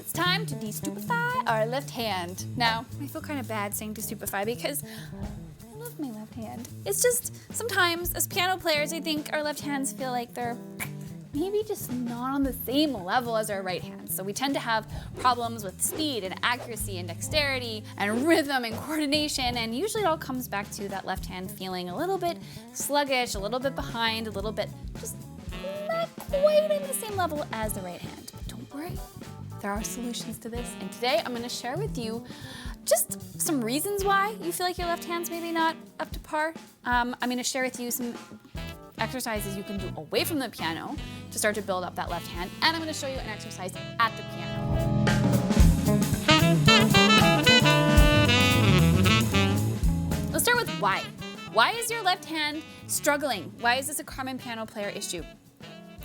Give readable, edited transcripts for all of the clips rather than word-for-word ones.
It's time to de-stupify our left hand. Now, I feel kind of bad saying de-stupify because I love my left hand. It's just sometimes as piano players, I think our left hands feel like they're maybe just not on the same level as our right hand. So we tend to have problems with speed and accuracy and dexterity and rhythm and coordination, and usually it all comes back to that left hand feeling a little bit sluggish, a little bit behind, a little bit just not quite in the same level as the right hand. But don't worry, there are solutions to this, and today I'm going to share with you just some reasons why you feel like your left hand's maybe not up to par. I'm going to share with you some exercises you can do away from the piano to start to build up that left hand, and I'm going to show you an exercise at the piano. Let's start with why. Why is your left hand struggling? Why is this a common piano player issue?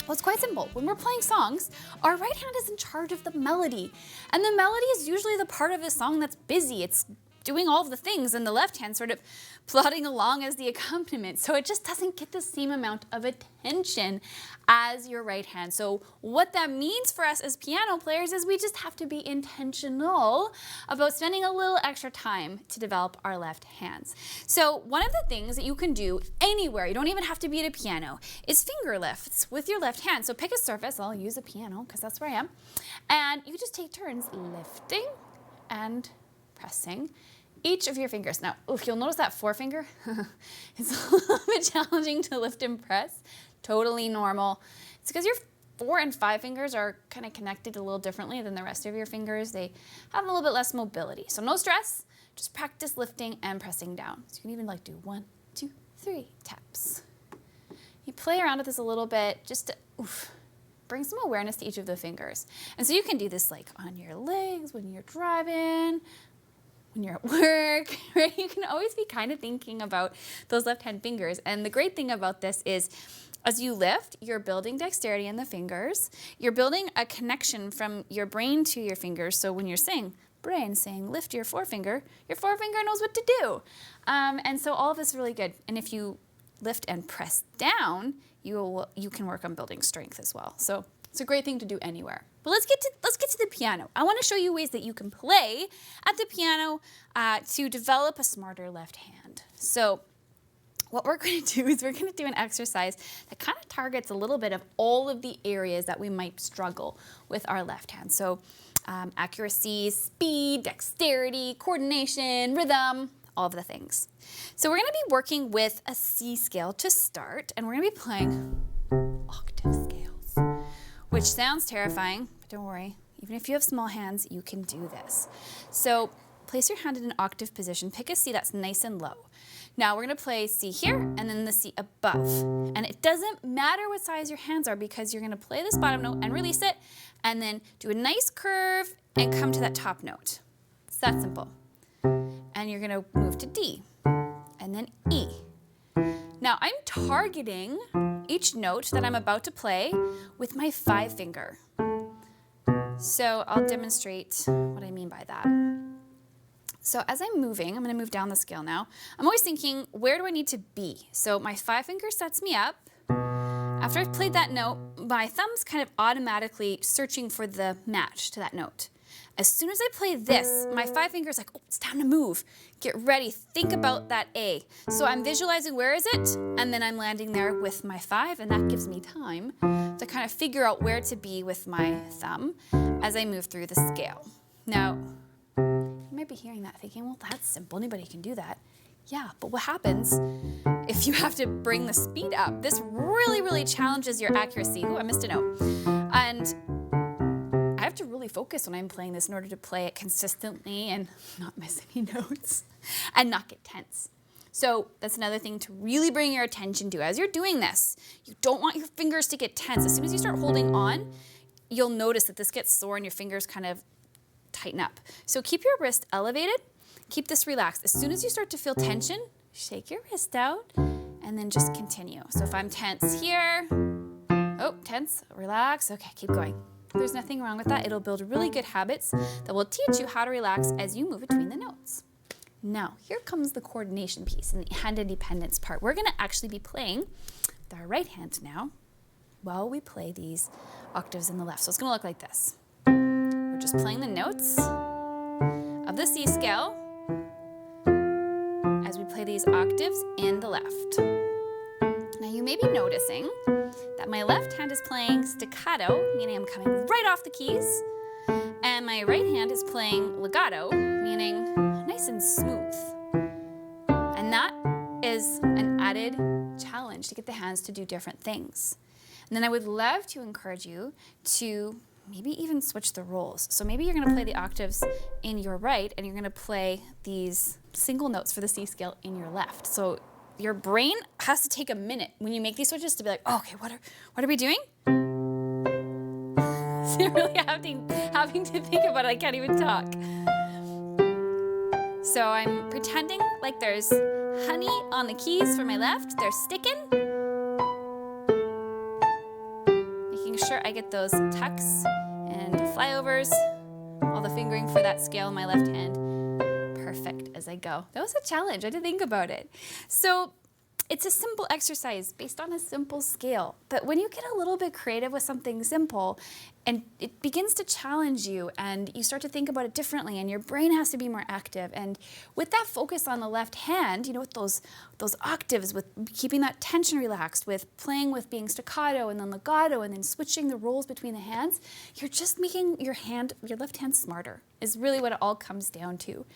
Well, it's quite simple. When we're playing songs, our right hand is in charge of the melody, and the melody is usually the part of the song that's busy. It's doing all of the things, and the left hand sort of plodding along as the accompaniment. So it just doesn't get the same amount of attention as your right hand. So what that means for us as piano players is we just have to be intentional about spending a little extra time to develop our left hands. So one of the things that you can do anywhere, you don't even have to be at a piano, is finger lifts with your left hand. So pick a surface, I'll use a piano because that's where I am, and you just take turns lifting and pressing each of your fingers. Now, if you'll notice that forefinger, it's a little bit challenging to lift and press. Totally normal. It's because your 4 and 5 fingers are kind of connected a little differently than the rest of your fingers. They have a little bit less mobility. So no stress, just practice lifting and pressing down. So you can even like do 1, 2, 3 taps. You play around with this a little bit just to bring some awareness to each of the fingers. And so you can do this like on your legs, when you're driving, when you're at work, right? You can always be kind of thinking about those left-hand fingers. And the great thing about this is as you lift, you're building dexterity in the fingers. You're building a connection from your brain to your fingers. So when you're saying lift your forefinger knows what to do. And so all of this is really good. And if you lift and press down, you can work on building strength as well. So it's a great thing to do anywhere. But let's get to the piano. I want to show you ways that you can play at the piano to develop a smarter left hand. So what we're going to do is we're going to do an exercise that kind of targets a little bit of all of the areas that we might struggle with our left hand. So accuracy, speed, dexterity, coordination, rhythm, all of the things. So we're going to be working with a C scale to start, and we're going to be playing octave scales, which sounds terrifying, but don't worry. Even if you have small hands, you can do this. So place your hand in an octave position. Pick a C that's nice and low. Now we're going to play C here and then the C above. And it doesn't matter what size your hands are because you're going to play this bottom note and release it and then do a nice curve and come to that top note. It's that simple. And you're going to move to D and then E. Now I'm targeting each note that I'm about to play with my 5 finger. So I'll demonstrate what I mean by that. So as I'm moving, I'm going to move down the scale now. I'm always thinking, where do I need to be? So my 5 finger sets me up. After I've played that note, my thumb's kind of automatically searching for the match to that note. As soon as I play this, my 5 fingers like, oh, it's time to move. Get ready, think about that A. So I'm visualizing where is it, and then I'm landing there with my 5, and that gives me time to kind of figure out where to be with my thumb as I move through the scale. Now, you might be hearing that thinking, well, that's simple, anybody can do that. Yeah, but what happens if you have to bring the speed up? This really, really challenges your accuracy. Oh, I missed a note. And I have to really focus when I'm playing this in order to play it consistently and not miss any notes and not get tense. So that's another thing to really bring your attention to as you're doing this. You don't want your fingers to get tense. As soon as you start holding on, you'll notice that this gets sore and your fingers kind of tighten up. So keep your wrist elevated, keep this relaxed. As soon as you start to feel tension, shake your wrist out and then just continue. So if I'm tense here, oh, tense, relax, okay, keep going. There's nothing wrong with that. It'll build really good habits that will teach you how to relax as you move between the notes. Now, here comes the coordination piece and the hand independence part. We're gonna actually be playing with our right hand now while we play these octaves in the left. So it's gonna look like this. just playing the notes of the C scale as we play these octaves in the left. Now you may be noticing that my left hand is playing staccato, meaning I'm coming right off the keys, and my right hand is playing legato, meaning nice and smooth. And that is an added challenge to get the hands to do different things. And then I would love to encourage you to maybe even switch the roles. So maybe you're going to play the octaves in your right, and you're going to play these single notes for the C scale in your left. So your brain has to take a minute when you make these switches to be like, oh, okay, what are we doing? So you're really having to think about it. I can't even talk. So I'm pretending like there's honey on the keys for my left. They're sticking. Making sure I get those tucks and flyovers, all the fingering for that scale in my left hand. Perfect as I go. That was a challenge. I had to think about it. So it's a simple exercise based on a simple scale. But when you get a little bit creative with something simple, and it begins to challenge you, and you start to think about it differently, and your brain has to be more active. And with that focus on the left hand, you know, with those octaves, with keeping that tension relaxed, with playing with being staccato and then legato, and then switching the roles between the hands, you're just making your left hand smarter, is really what it all comes down to.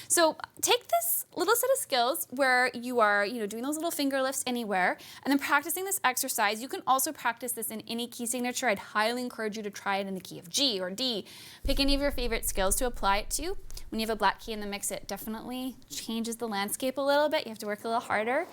So take this little set of skills where you are, doing those little finger lifts anywhere, and then practicing this exercise. You can also practice this in any key signature. I'd highly encourage you to try it in the key of G or D. Pick any of your favorite scales to apply it to. When you have a black key in the mix, it definitely changes the landscape a little bit. You have to work a little harder,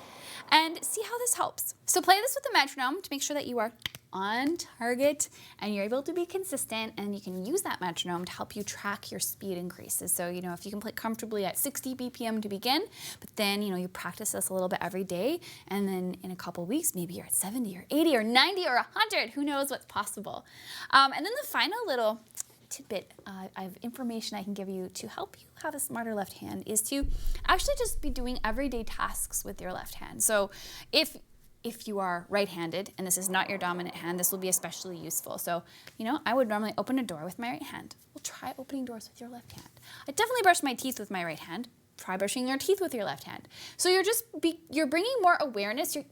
and see how this helps. So play this with the metronome to make sure that you are on target and you're able to be consistent, and you can use that metronome to help you track your speed increases. So, if you can play comfortably at 60 BPM to begin, but then, you practice this a little bit every day, and then in a couple weeks, maybe you're at 70 or 80 or 90 or 100, who knows what's possible. And then the final little tidbit of information I can give you to help you have a smarter left hand is to actually just be doing everyday tasks with your left hand. So if you are right-handed and this is not your dominant hand, this will be especially useful. So, I would normally open a door with my right hand. Well, try opening doors with your left hand. I definitely brush my teeth with my right hand. Try brushing your teeth with your left hand. So you're bringing more awareness. You're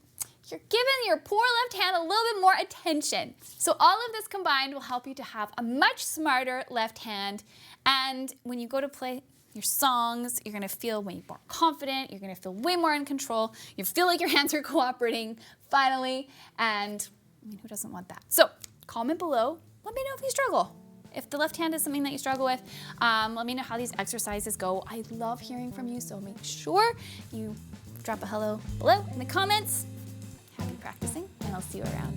giving your poor left hand a little bit more attention. So all of this combined will help you to have a much smarter left hand. And when you go to play your songs, you're gonna feel way more confident, you're gonna feel way more in control, you feel like your hands are cooperating, finally, and who doesn't want that? So comment below, let me know if you struggle. If the left hand is something that you struggle with, let me know how these exercises go. I love hearing from you, so make sure you drop a hello below in the comments. Happy practicing, and I'll see you around.